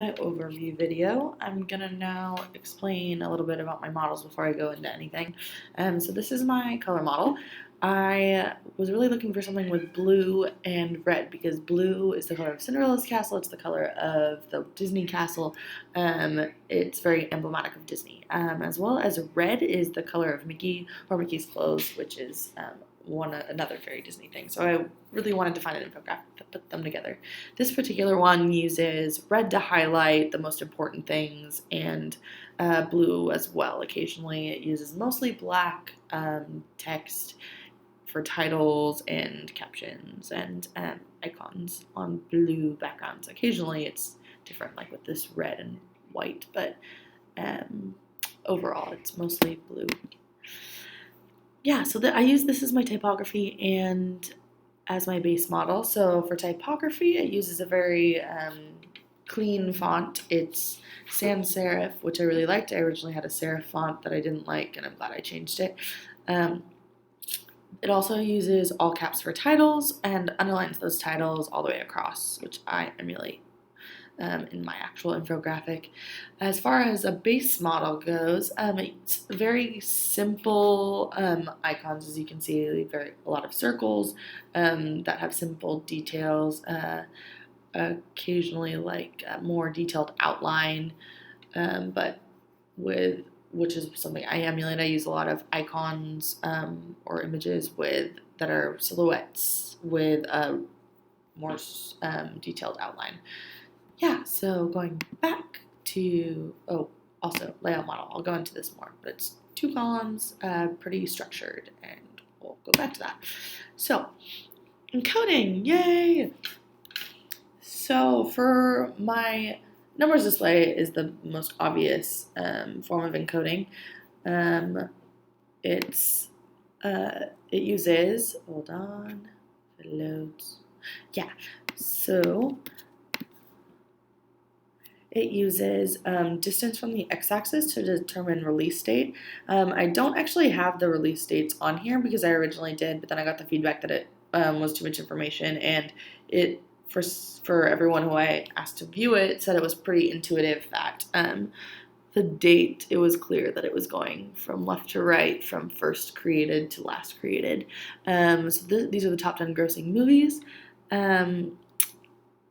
My overview video. I'm gonna now explain a little bit about my models before I go into anything. So this is my color model. I was really looking for something with blue and red because blue is the color of Cinderella's castle. It's the color of the Disney castle. It's very emblematic of Disney. As well as red is the color of Mickey or Mickey's clothes, which is another very Disney thing. So I really wanted to find an infographic that put them together. This particular one uses red to highlight the most important things and blue as well. Occasionally it uses mostly black text for titles and captions and icons on blue backgrounds. Occasionally it's different, like with this red and white, but overall it's mostly blue. Yeah, so I use this as my typography and as my base model. So for typography, it uses a very clean font. It's sans serif, which I really liked. I originally had a serif font that I didn't like, and I'm glad I changed it. It also uses all caps for titles and underlines those titles all the way across, which I emulate in my actual infographic. As far as a base model goes, it's very simple icons, as you can see, a lot of circles that have simple details, occasionally like a more detailed outline, but which is something I emulate. I use a lot of icons or images that are silhouettes with a more detailed outline. Yeah, so going back to, also layout model. I'll go into this more, but it's 2 columns, pretty structured, and we'll go back to that. So, encoding, yay! So for my numbers display is the most obvious form of encoding. It uses, hold on, it loads. Yeah, so it uses distance from the x-axis to determine release date. I don't actually have the release dates on here because I originally did, but then I got the feedback that it was too much information, and it for everyone who I asked to view it said it was pretty intuitive that the date, it was clear that it was going from left to right, from first created to last created. These are the top 10 grossing movies.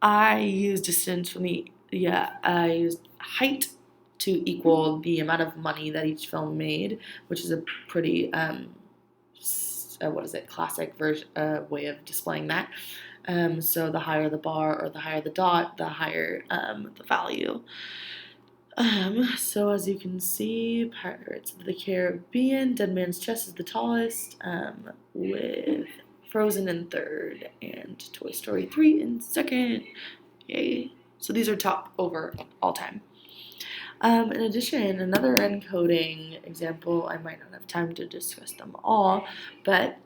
I used distance from I used height to equal the amount of money that each film made, which is a pretty classic version way of displaying that. So the higher the bar or the higher the dot, the higher the value. So as you can see, Pirates of the Caribbean, Dead Man's Chest is the tallest, with Frozen in third and Toy Story 3 in second. Yay. So these are top over all time. In addition, another encoding example, I might not have time to discuss them all, but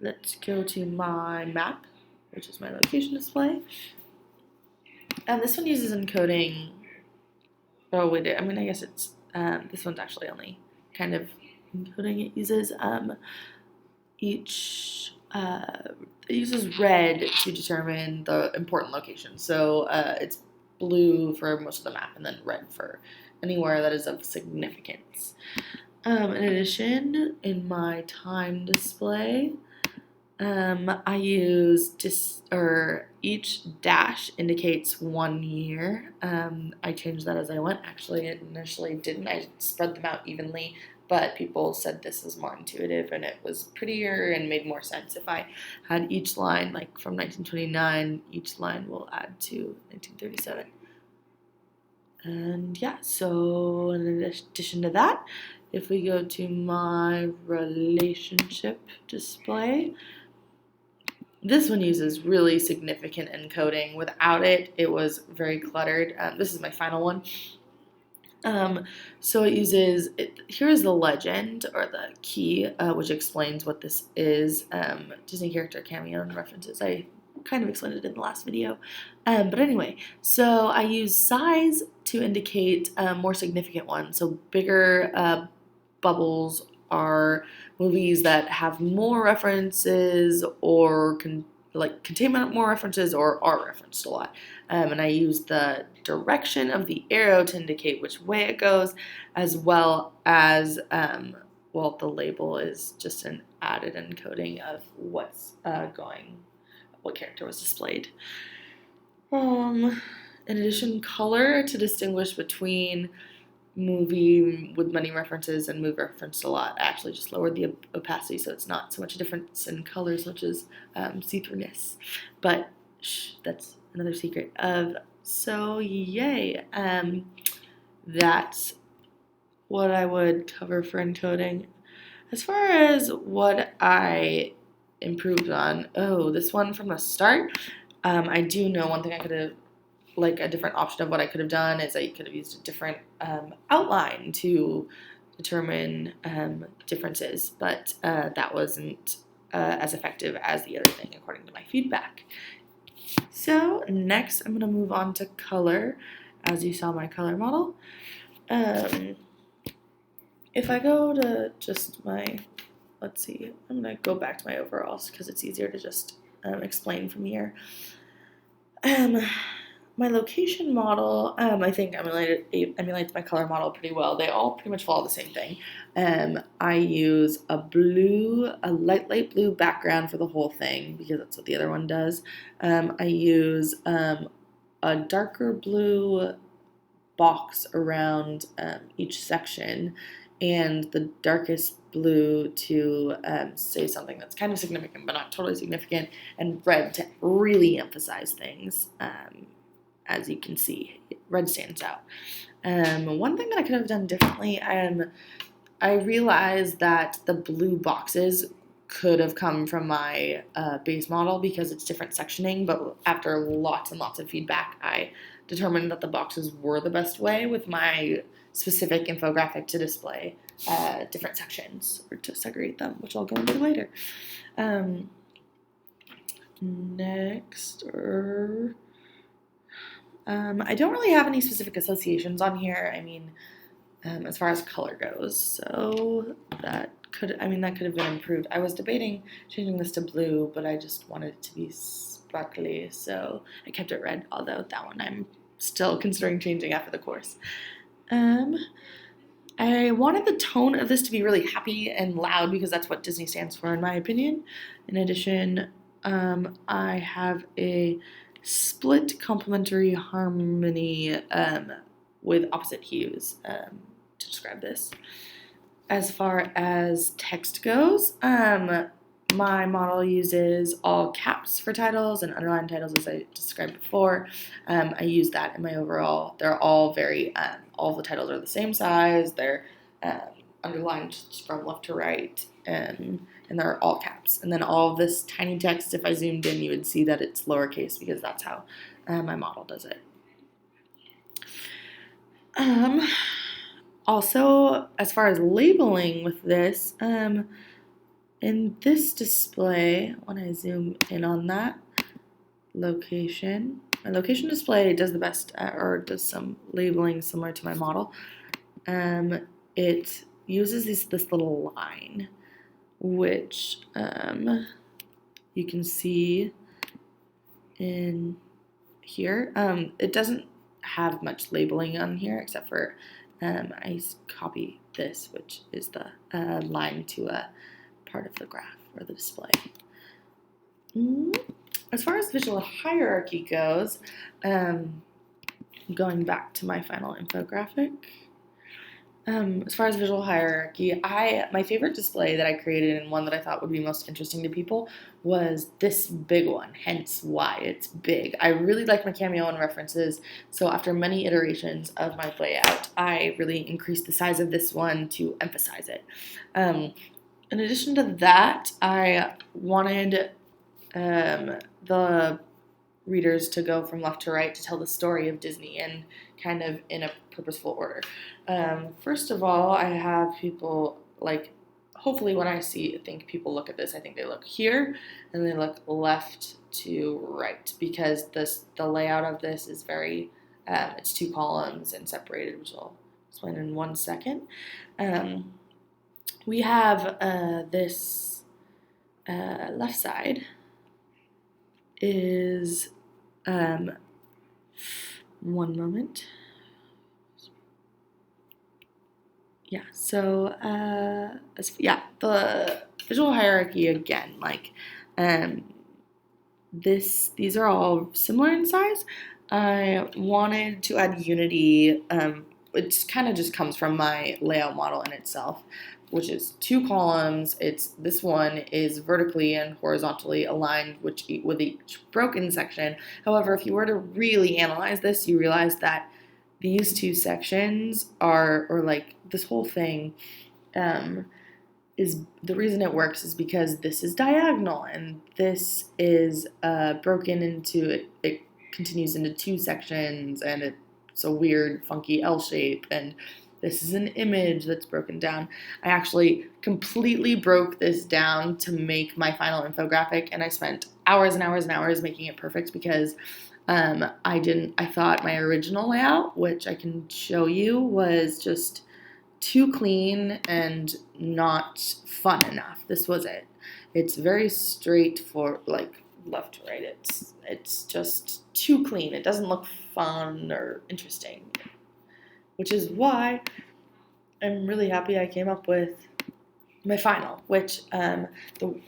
let's go to my map, which is my location display. And this one uses encoding. Oh, wait, I guess it's, this one's actually only kind of encoding. It uses it uses red to determine the important location. So it's blue for most of the map and then red for anywhere that is of significance. In addition, in my time display, I use each dash indicates 1 year. I changed that as I went. Actually, it initially didn't. I spread them out evenly, but people said this is more intuitive and it was prettier and made more sense if I had each line, like from 1929, each line will add to 1937. And yeah, so in addition to that, if we go to my relationship display, this one uses really significant encoding. Without it, it was very cluttered. This is my final one. So it uses, here is the legend or the key, which explains what this is. Disney character cameo and references. I kind of explained it in the last video. But anyway, so I use size to indicate more significant ones. So bigger bubbles are movies that have more references or contain more references or are referenced a lot. And I use the direction of the arrow to indicate which way it goes, as well as, the label is just an added encoding of what's what character was displayed. In addition, color to distinguish between movie with many references and movie referenced a lot. I actually just lowered the opacity so it's not so much a difference in color as much as see-throughness. But that's another secret. So yay. That's what I would cover for encoding. As far as what I improved on, this one from the start, I do know one thing I could have, a different option of what I could have done is I could have used a different outline to determine differences, but that wasn't as effective as the other thing according to my feedback. So next I'm going to move on to color, as you saw my color model. If I go to just I'm going to go back to my overalls because it's easier to just explain from here. My location model, I think emulates my color model pretty well. They all pretty much follow the same thing. I use a light blue background for the whole thing because that's what the other one does. I use a darker blue box around each section and the darkest blue to say something that's kind of significant but not totally significant, and red to really emphasize things. As you can see, red stands out. One thing that I could have done differently, I realized that the blue boxes could have come from my base model because it's different sectioning, but after lots and lots of feedback, I determined that the boxes were the best way with my specific infographic to display different sections or to segregate them, which I'll go into later. Next, I don't really have any specific associations on here. I mean, as far as color goes, so that could have been improved. I was debating changing this to blue, but I just wanted it to be sparkly, so I kept it red, although that one I'm still considering changing after the course. I wanted the tone of this to be really happy and loud because that's what Disney stands for in my opinion. In addition, I have a split complementary harmony with opposite hues to describe this. As far as text goes, my model uses all caps for titles and underlined titles as I described before. I use that in my overall. They're all all the titles are the same size. They're underlined from left to right, and they're all caps. And then all this tiny text, if I zoomed in, you would see that it's lowercase because that's how my model does it. Also, as far as labeling with this, in this display, when I zoom in on that location, my location display does the best, or does some labeling similar to my model. It uses this little line, which you can see in here. It doesn't have much labeling on here except for I copy this, which is the line to a part of the graph or the display. As far as visual hierarchy goes, going back to my final infographic, as far as visual hierarchy, my favorite display that I created and one that I thought would be most interesting to people was this big one, hence why it's big. I really like my cameo and references, so after many iterations of my layout, I really increased the size of this one to emphasize it. In addition to that, I wanted the readers to go from left to right to tell the story of Disney and kind of in a purposeful order. First of all, I have people hopefully when I think people look at this, I think they look here and they look left to right because the layout of this is very, it's two columns and separated, which I'll explain in 1 second. We have this left side is, one moment. Yeah, so, the visual hierarchy again, like, um, these are all similar in size. I wanted to add unity. It kind of just comes from my layout model in itself, which is two columns. This one is vertically and horizontally aligned, with each broken section. However, if you were to really analyze this, you realize that these two sections or like this whole thing, is the reason it works is because this is diagonal and this is broken into it continues into two sections, and it's a weird funky L shape, and this is an image that's broken down. I actually completely broke this down to make my final infographic, and I spent hours and hours and hours making it perfect because I thought my original layout, which I can show you, was just too clean and not fun enough. This was it. It's very straight for like left to right. It's just too clean. It doesn't look fun or interesting, which is why I'm really happy I came up with my final, which the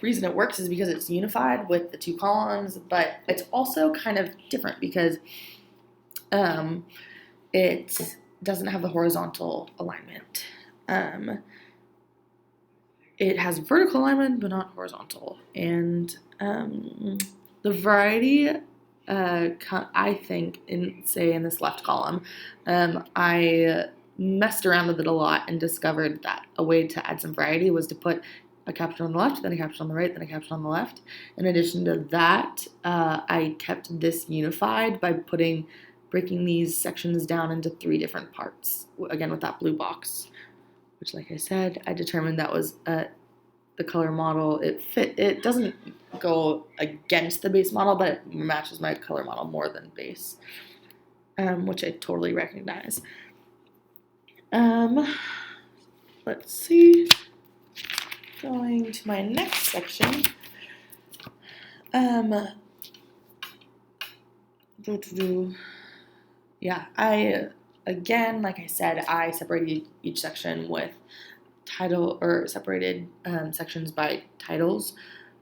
reason it works is because it's unified with the two columns, but it's also kind of different because it doesn't have the horizontal alignment. It has vertical alignment, but not horizontal. And the variety, I think, in this left column, I messed around with it a lot and discovered that a way to add some variety was to put a caption on the left, then a caption on the right, then a caption on the left. In addition to that, I kept this unified by breaking these sections down into 3 different parts, again with that blue box, which, like I said, I determined that was the color model. It doesn't go against the base model, but it matches my color model more than base, which I totally recognize. Let's see. Going to my next section. Yeah, again, like I said, I separated each section with title, or separated sections by titles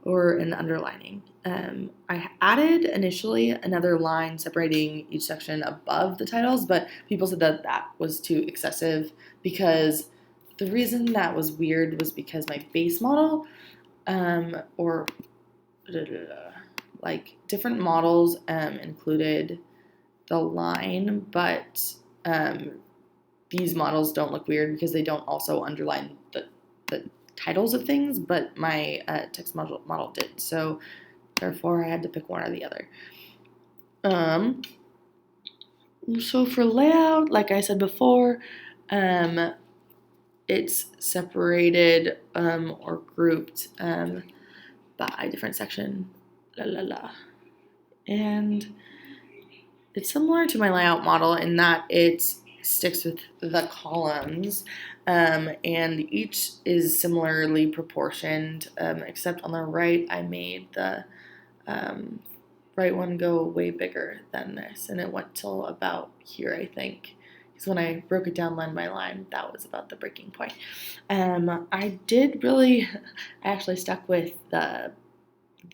or an underlining. I added initially another line separating each section above the titles, but people said that was too excessive, because the reason that was weird was because my base model, or like different models included the line, but these models don't look weird because they don't also underline the titles of things, but my text model did. So therefore I had to pick one or the other. So for layout, like I said before, it's separated or grouped by different section, and it's similar to my layout model in that it sticks with the columns, and each is similarly proportioned, except on the right I made the right one go way bigger than this, and it went till about here, I think, because when I broke it down line by line, that was about the breaking point. I actually stuck with the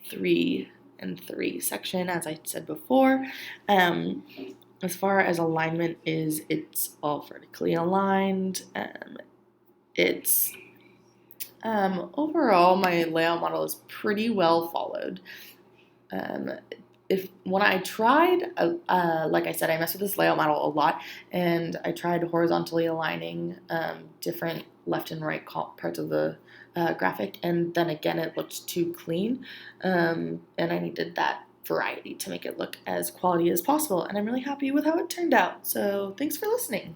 3 and 3 section, as I said before. As far as alignment it's all vertically aligned. It's overall, my layout model is pretty well followed. When I tried, like I said, I messed with this layout model a lot, and I tried horizontally aligning different left and right parts of the graphic, and then again it looked too clean, and I needed that variety to make it look as quality as possible, and I'm really happy with how it turned out. So thanks for listening.